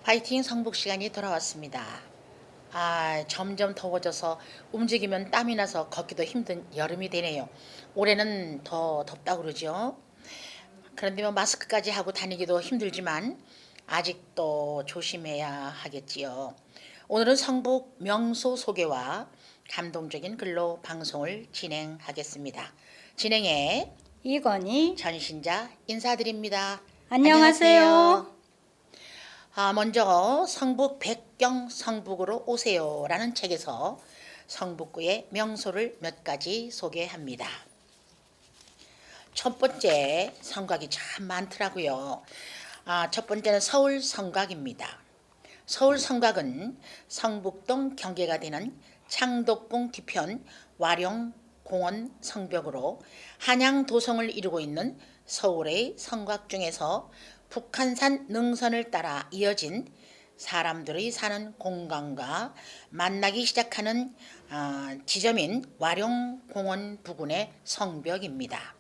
파이팅 성북 시간이 돌아왔습니다. 점점 더워져서 움직이면 땀이 나서 걷기도 힘든 여름이 되네요. 올해는 더 덥다고 그러죠. 그런데 뭐 마스크까지 하고 다니기도 힘들지만 아직도 조심해야 하겠지요. 오늘은 성북 명소 소개와 감동적인 글로 방송을 진행하겠습니다. 진행해 이건희, 전신자 인사드립니다. 안녕하세요. 먼저 성북 백경 성북으로 오세요라는 책에서 성북구의 명소를 몇 가지 소개합니다. 첫 번째 성곽이 참 많더라고요. 첫 번째는 서울 성곽입니다. 서울 성곽은 성북동 경계가 되는 창덕궁 뒤편 와룡공원 성벽으로 한양 도성을 이루고 있는 서울의 성곽 중에서 북한산 능선을 따라 이어진 사람들이 사는 공간과 만나기 시작하는 지점인 와룡공원 부근의 성벽입니다.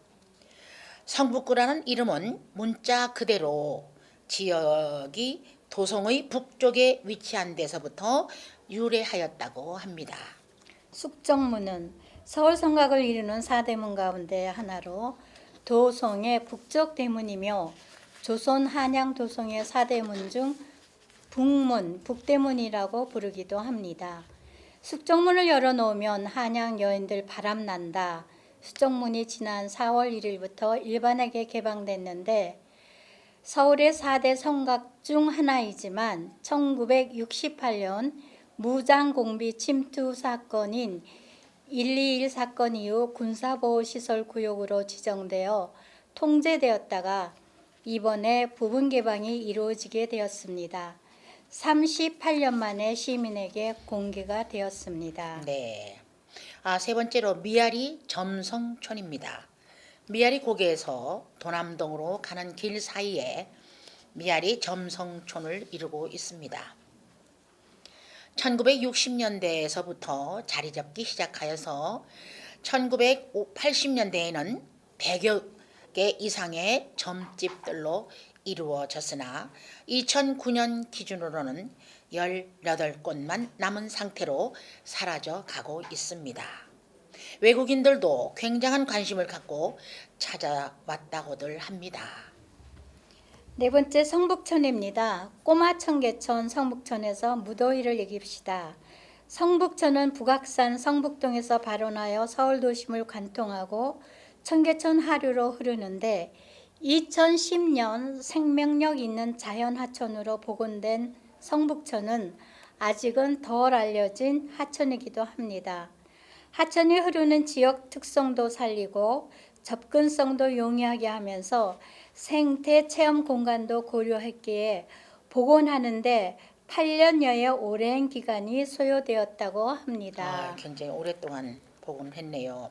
성북구라는 이름은 문자 그대로 지역이 도성의 북쪽에 위치한 데서부터 유래하였다고 합니다. 숙정문은 서울 성곽을 이루는 4대문 가운데 하나로 도성의 북쪽 대문이며 조선 한양 도성의 4대문 중 북문, 북대문이라고 부르기도 합니다. 숙정문을 열어놓으면 한양 여인들 바람난다. 숙정문이 지난 4월 1일부터 일반에게 개방됐는데 서울의 4대 성곽 중 하나이지만 1968년 무장공비 침투 사건인 121 사건 이후 군사보호시설구역으로 지정되어 통제되었다가 이번에 부분 개방이 이루어지게 되었습니다. 38년 만에 시민에게 공개가 되었습니다. 네. 세 번째로 미아리 점성촌입니다. 미아리 고개에서 도남동으로 가는 길 사이에 미아리 점성촌을 이루고 있습니다. 1960년대에서부터 자리 잡기 시작하여서 1980년대에는 100여 개 이상의 점집들로 이루어졌으나 2009년 기준으로는 18곳만 남은 상태로 사라져 가고 있습니다. 외국인들도 굉장한 관심을 갖고 찾아왔다고들 합니다. 네 번째 성북천입니다. 꼬마 청계천 성북천에서 무더위를 이깁시다. 성북천은 북악산 성북동에서 발원하여 서울 도심을 관통하고 청계천 하류로 흐르는데 2010년 생명력 있는 자연하천으로 복원된 성북천은 아직은 덜 알려진 하천이기도 합니다. 하천이 흐르는 지역 특성도 살리고 접근성도 용이하게 하면서 생태 체험 공간도 고려했기에 복원하는데 8년여의 오랜 기간이 소요되었다고 합니다. 굉장히 오랫동안 복원했네요.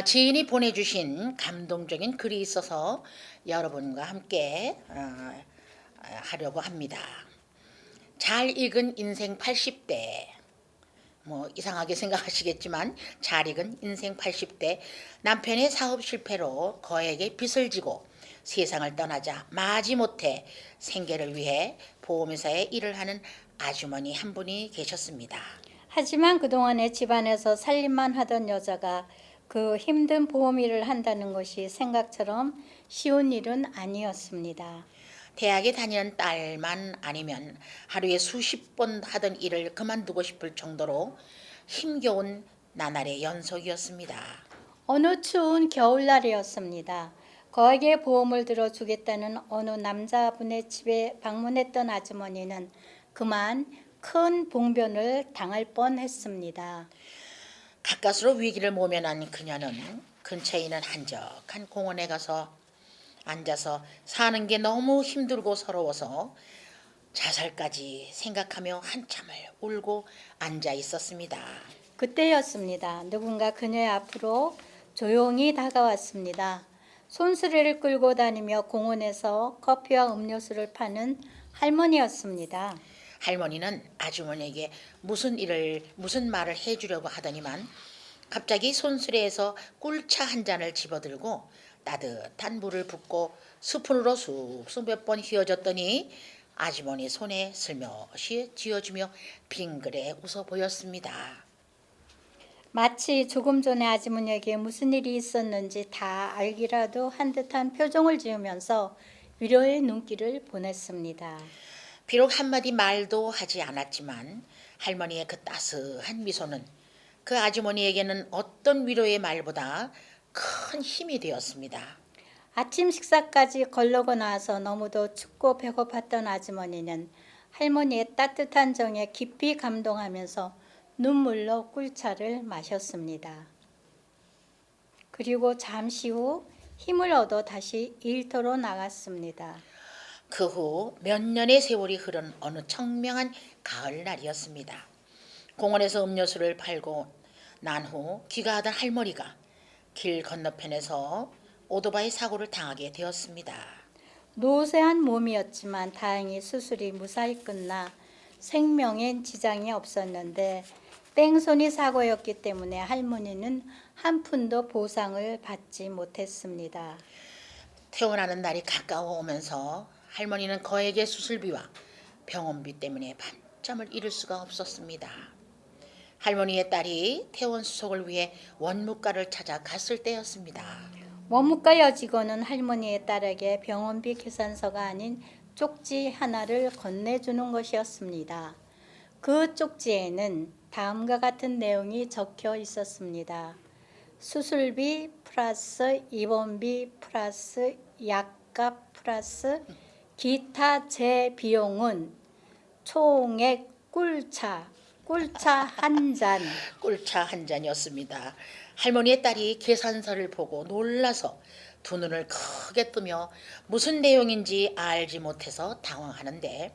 지인이 보내주신 감동적인 글이 있어서 여러분과 함께 하려고 합니다. 잘 익은 인생 80대, 이상하게 생각하시겠지만 잘 익은 인생 80대, 남편의 사업 실패로 거액의 빚을 지고 세상을 떠나자 마지못해 생계를 위해 보험회사에 일을 하는 아주머니 한 분이 계셨습니다. 하지만 그동안에 집안에서 살림만 하던 여자가 그 힘든 보험 일을 한다는 것이 생각처럼 쉬운 일은 아니었습니다. 대학에 다니는 딸만 아니면 하루에 수십 번 하던 일을 그만두고 싶을 정도로 힘겨운 나날의 연속이었습니다. 어느 추운 겨울날이었습니다. 거액의 보험을 들어주겠다는 어느 남자분의 집에 방문했던 아주머니는 그만 큰 봉변을 당할 뻔했습니다. 가까스로 위기를 모면한 그녀는 근처에 있는 한적한 공원에 가서 앉아서 사는 게 너무 힘들고 서러워서 자살까지 생각하며 한참을 울고 앉아 있었습니다. 그때였습니다. 누군가 그녀의 앞으로 조용히 다가왔습니다. 손수레를 끌고 다니며 공원에서 커피와 음료수를 파는 할머니였습니다. 할머니는 아주머니에게 무슨 말을 해주려고 하더니만 갑자기 손수레에서 꿀차 한 잔을 집어들고 따뜻한 물을 붓고 스푼으로 쑥쑥 몇 번 휘어줬더니 아주머니 손에 슬며시 쥐어주며 빙그레 웃어 보였습니다. 마치 조금 전에 아주머니에게 무슨 일이 있었는지 다 알기라도 한 듯한 표정을 지으면서 위로의 눈길을 보냈습니다. 비록 한마디 말도 하지 않았지만 할머니의 그 따스한 미소는 그 아주머니에게는 어떤 위로의 말보다 큰 힘이 되었습니다. 아침 식사까지 걸르고 나서 너무도 춥고 배고팠던 아주머니는 할머니의 따뜻한 정에 깊이 감동하면서 눈물로 꿀차를 마셨습니다. 그리고 잠시 후 힘을 얻어 다시 일터로 나갔습니다. 그 후 몇 년의 세월이 흐른 어느 청명한 가을날이었습니다. 공원에서 음료수를 팔고 난 후 귀가하던 할머니가 길 건너편에서 오토바이 사고를 당하게 되었습니다. 노쇠한 몸이었지만 다행히 수술이 무사히 끝나 생명엔 지장이 없었는데 뺑소니 사고였기 때문에 할머니는 한 푼도 보상을 받지 못했습니다. 퇴원하는 날이 가까워 오면서 할머니는 거액의 수술비와 병원비 때문에 밤잠을 이룰 수가 없었습니다. 할머니의 딸이 퇴원 수속을 위해 원무과를 찾아 갔을 때였습니다. 원무과 여직원은 할머니의 딸에게 병원비 계산서가 아닌 쪽지 하나를 건네주는 것이었습니다. 그 쪽지에는 다음과 같은 내용이 적혀 있었습니다. 수술비 플러스 입원비 플러스 약값 플러스 기타 제 비용은 총액 꿀차 한 잔. 꿀차 한 잔이었습니다. 할머니의 딸이 계산서를 보고 놀라서 두 눈을 크게 뜨며 무슨 내용인지 알지 못해서 당황하는데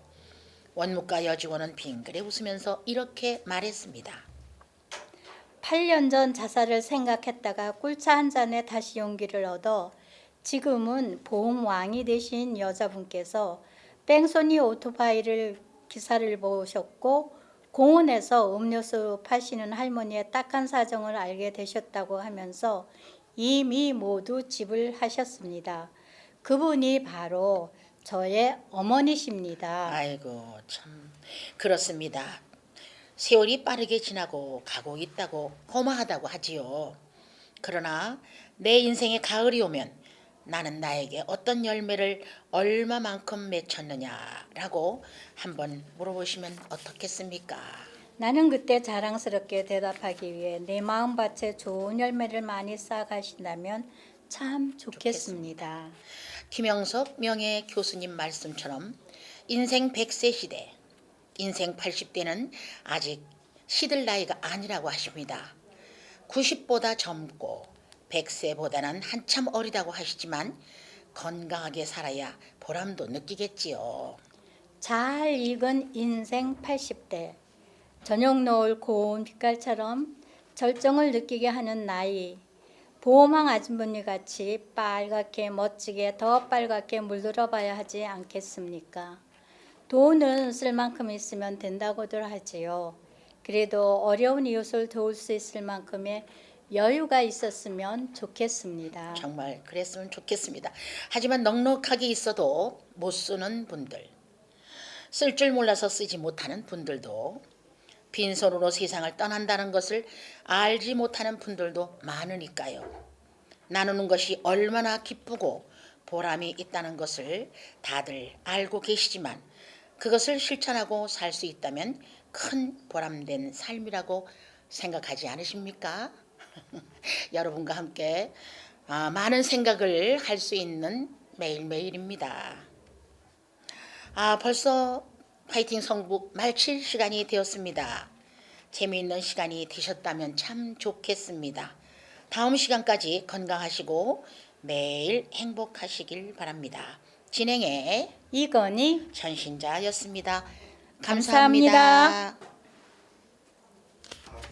원무과 여직원은 빙그레 웃으면서 이렇게 말했습니다. 8년 전 자살을 생각했다가 꿀차 한 잔에 다시 용기를 얻어 지금은 보험왕이 되신 여자분께서 뺑소니 오토바이를 기사를 보셨고 공원에서 음료수 파시는 할머니의 딱한 사정을 알게 되셨다고 하면서 이미 모두 지불하셨습니다. 그분이 바로 저의 어머니십니다. 아이고 참 그렇습니다. 세월이 빠르게 지나고 가고 있다고 허무하다고 하지요. 그러나 내 인생의 가을이 오면 나는 나에게 어떤 열매를 얼마만큼 맺혔느냐라고 한번 물어보시면 어떻겠습니까? 나는 그때 자랑스럽게 대답하기 위해 내 마음밭에 좋은 열매를 많이 쌓아가신다면 참 좋겠습니다. 김영석 명예 교수님 말씀처럼 인생 100세 시대, 인생 80대는 아직 시들 나이가 아니라고 하십니다. 90보다 젊고 100세보다는 한참 어리다고 하시지만 건강하게 살아야 보람도 느끼겠지요. 잘 익은 인생 80대, 저녁 노을 고운 빛깔처럼 절정을 느끼게 하는 나이, 보호망 아주머니 같이 빨갛게 멋지게 더 빨갛게 물들어 봐야 하지 않겠습니까? 돈은 쓸 만큼 있으면 된다고들 하지요. 그래도 어려운 이웃을 도울 수 있을 만큼의 여유가 있었으면 좋겠습니다. 정말 그랬으면 좋겠습니다. 하지만 넉넉하게 있어도 못 쓰는 분들, 쓸 줄 몰라서 쓰지 못하는 분들도, 빈손으로 세상을 떠난다는 것을 알지 못하는 분들도 많으니까요. 나누는 것이 얼마나 기쁘고 보람이 있다는 것을 다들 알고 계시지만 그것을 실천하고 살 수 있다면 큰 보람된 삶이라고 생각하지 않으십니까? 여러분과 함께 많은 생각을 할 수 있는 매일매일입니다. 벌써 파이팅 성북 마칠 시간이 되었습니다. 재미있는 시간이 되셨다면 참 좋겠습니다. 다음 시간까지 건강하시고 매일 행복하시길 바랍니다. 진행의 이건희 전신자였습니다. 감사합니다. 감사합니다.